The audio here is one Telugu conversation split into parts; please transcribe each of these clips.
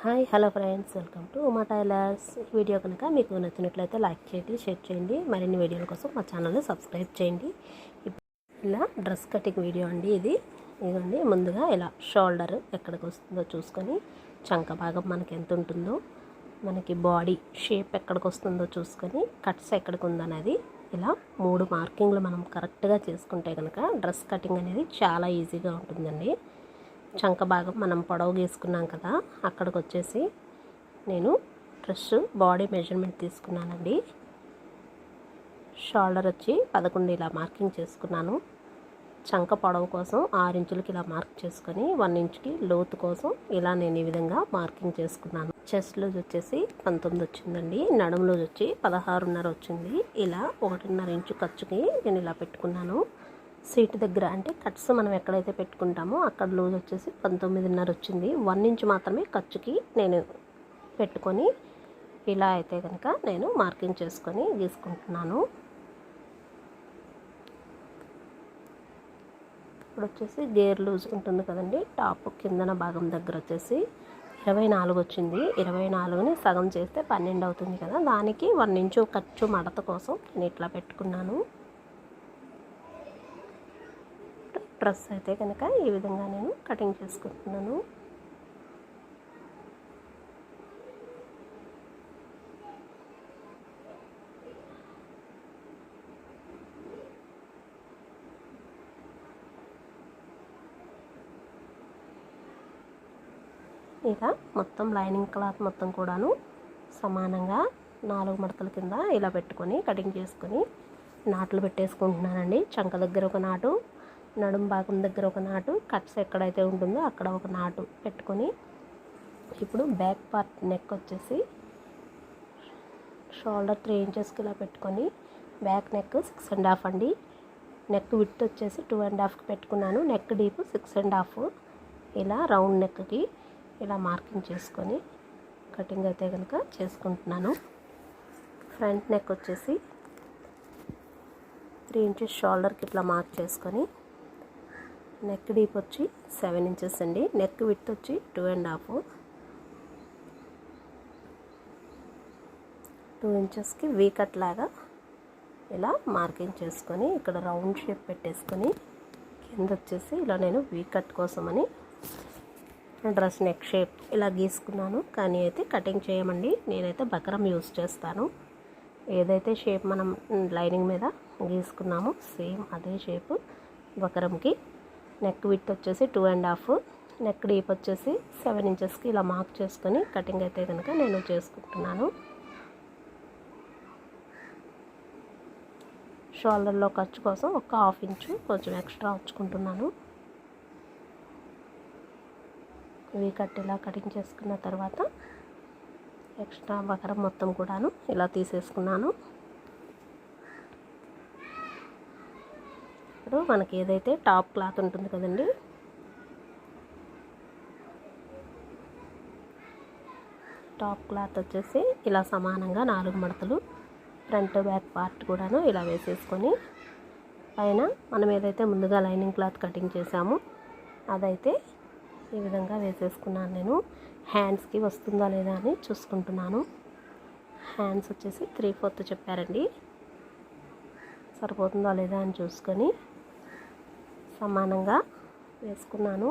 Hi hello friends, welcome to Uma tailors. ఈ వీడియో కనుక మీకు నచ్చినట్లయితే లైక్ చేయండి, షేర్ చేయండి. మరిన్ని వీడియోల కోసం మా ఛానల్ని సబ్స్క్రైబ్ చేయండి. ఇలా డ్రెస్ కటింగ్ వీడియో అండి ఇది. ఇదిగోండి, ముందుగా ఇలా షోల్డర్ ఎక్కడికి వస్తుందో చూసుకొని, చంక భాగం మనకి ఎంత ఉంటుందో, మనకి బాడీ షేప్ ఎక్కడికి వస్తుందో చూసుకొని, కట్స్ ఎక్కడికి ఉందనేది ఇలా 3 మార్కింగ్లు మనం కరెక్ట్గా చేసుకుంటే కనుక డ్రెస్ కటింగ్ అనేది చాలా ఈజీగా ఉంటుందండి. చంక భాగం మనం పొడవు గీసుకున్నాం కదా, అక్కడికి వచ్చేసి నేను డ్రెస్ బాడీ మెజర్మెంట్ తీసుకున్నానండి. షోల్డర్ వచ్చి 11 ఇలా మార్కింగ్ చేసుకున్నాను. చంక పొడవు కోసం 6 ఇంచులకి ఇలా మార్క్ చేసుకొని 1 ఇంచుకి లోతు కోసం ఇలా నేను ఈ విధంగా మార్కింగ్ చేసుకున్నాను. చెస్ట్ లూజ్ వచ్చేసి 19 వచ్చిందండి. నడుము లూజ్ వచ్చి 16.5 వచ్చింది. ఇలా 1.5 ఇంచు ఖర్చుకి నేను ఇలా పెట్టుకున్నాను. సీట్ దగ్గర అంటే కట్స్ మనం ఎక్కడైతే పెట్టుకుంటామో అక్కడ లూజ్ వచ్చేసి 19.5 వచ్చింది. 1 ఇంచు మాత్రమే ఖర్చుకి నేను పెట్టుకొని ఇలా అయితే కనుక నేను మార్కింగ్ చేసుకొని గీసుకుంటున్నాను. ఇప్పుడు వచ్చేసి గేర్ లూజ్ ఉంటుంది కదండి, టాప్ కిందన భాగం దగ్గర వచ్చేసి 24 వచ్చింది. 24ని సగం చేస్తే 12 అవుతుంది కదా, దానికి 1 ఇంచు ఖర్చు మడత కోసం నేను ఇట్లా పెట్టుకున్నాను. డ్రెస్ అయితే కనుక ఈ విధంగా నేను కటింగ్ చేసుకుంటున్నాను. ఇక మొత్తం లైనింగ్ క్లాత్ మొత్తం కూడాను సమానంగా 4 మడతల కింద ఇలా పెట్టుకొని కటింగ్ చేసుకొని నాట్లు పెట్టేసుకుంటున్నానండి. చంక దగ్గర ఒక నాటు, నడుము భాగం దగ్గర ఒక నాటు, కట్స్ ఎక్కడైతే ఉంటుందో అక్కడ ఒక నాటు పెట్టుకొని, ఇప్పుడు బ్యాక్ పార్ట్ నెక్ వచ్చేసి షోల్డర్ 3 ఇంచెస్కి ఇలా పెట్టుకొని, బ్యాక్ నెక్ 6.5 అండి. నెక్ విడ్త్ వచ్చేసి 2.5కి పెట్టుకున్నాను. Neck deep 6.5. ఇలా రౌండ్ నెక్కి ఇలా మార్కింగ్ చేసుకొని కటింగ్ అయితే కనుక చేసుకుంటున్నాను. ఫ్రంట్ నెక్ వచ్చేసి 3 ఇంచెస్ షోల్డర్కి ఇట్లా మార్క్ చేసుకొని, నెక్ డీప్ వచ్చి 7 ఇంచెస్ అండి. నెక్ విడ్త్ వచ్చి 2.5. 2 ఇంచెస్కి వీ కట్ లాగా ఇలా మార్కింగ్ చేసుకొని ఇక్కడ రౌండ్ షేప్ పెట్టేసుకొని, కింద వచ్చేసి ఇలా నేను వీ కట్ కోసమని డ్రెస్ నెక్ షేప్ ఇలా గీసుకున్నాను. కానీ అయితే కటింగ్ చేయమండి, నేనైతే బకరం యూస్ చేస్తాను. ఏదైతే షేప్ మనం లైనింగ్ మీద గీసుకున్నామో సేమ్ అదే షేప్ బకరంకి. నెక్ విడ్త్ వచ్చేసి 2.5, నెక్ డీప్ వచ్చేసి 7 ఇంచెస్కి ఇలా మార్క్ చేసుకొని కటింగ్ అయితే కనుక నేను చేసుకుంటున్నాను. షోల్డర్లో ఖర్చు కోసం ఒక 1/2 ఇంచు కొంచెం ఎక్స్ట్రా ఉంచుకుంటున్నాను. వీ కట్ ఇలా కటింగ్ చేసుకున్న తర్వాత ఎక్స్ట్రా బకరం మొత్తం కూడాను ఇలా తీసేసుకున్నాను. ఇప్పుడు మనకి ఏదైతే టాప్ క్లాత్ ఉంటుంది కదండి, టాప్ క్లాత్ వచ్చేసి ఇలా సమానంగా 4 మడతలు ఫ్రంట్ బ్యాక్ పార్ట్ కూడాను ఇలా వేసేసుకొని, పైన మనం ఏదైతే ముందుగా లైనింగ్ క్లాత్ కటింగ్ చేసామో అదైతే ఈ విధంగా వేసేసుకున్నాను. నేను హ్యాండ్స్కి వస్తుందా లేదా అని చూసుకుంటున్నాను. హ్యాండ్స్ వచ్చేసి 3/4 చెప్పారండి. సరిపోతుందా లేదా అని చూసుకొని సమానంగా వేసుకున్నాను.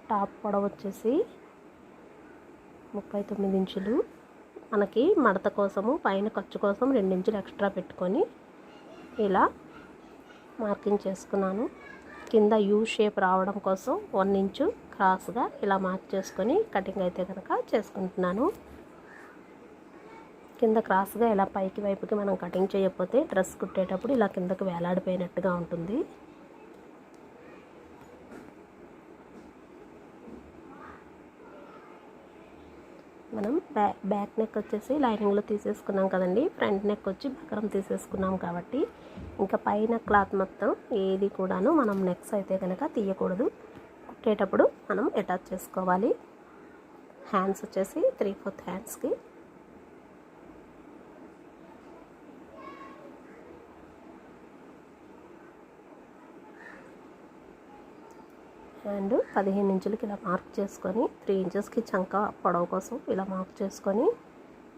టాప్ పొడవు వచ్చేసి 39 ఇంచులు. మనకి మడత కోసము పైన ఖర్చు కోసం 2 ఇంచులు ఎక్స్ట్రా పెట్టుకొని ఇలా మార్కింగ్ చేసుకున్నాను. కింద యూ షేప్ రావడం కోసం 1 ఇంచు క్రాస్గా ఇలా మార్క్ చేసుకొని కటింగ్ అయితే కనుక చేసుకుంటున్నాను. కింద క్రాస్గా ఇలా పైకి వైపుకి మనం కటింగ్ చేయకపోతే డ్రెస్ కుట్టేటప్పుడు ఇలా కిందకు వేలాడిపోయినట్టుగా ఉంటుంది. మనం బ్యాక్ నెక్ వచ్చేసి లైనింగ్లో తీసేసుకున్నాం కదండి, ఫ్రంట్ నెక్ వచ్చి బకరం తీసేసుకున్నాం కాబట్టి ఇంకా పైన క్లాత్ మొత్తం ఏది కూడాను మనం నెక్స్ అయితే కనుక తీయకూడదు. కుట్టేటప్పుడు మనం అటాచ్ చేసుకోవాలి. హ్యాండ్స్ వచ్చేసి 3/4 హ్యాండ్స్కి అండ్ 15 ఇంచులకి ఇలా మార్క్ చేసుకొని 3 ఇంచెస్కి చంక పొడవు కోసం ఇలా మార్క్ చేసుకొని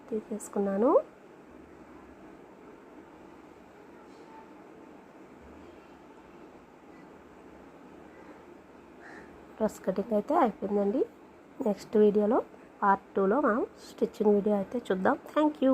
తీసేసుకున్నాను. డ్రెస్ కటింగ్ అయితే అయిపోయిందండి. నెక్స్ట్ వీడియోలో పార్ట్ 2లో మనం స్టిచ్చింగ్ వీడియో అయితే చూద్దాం. Thank you.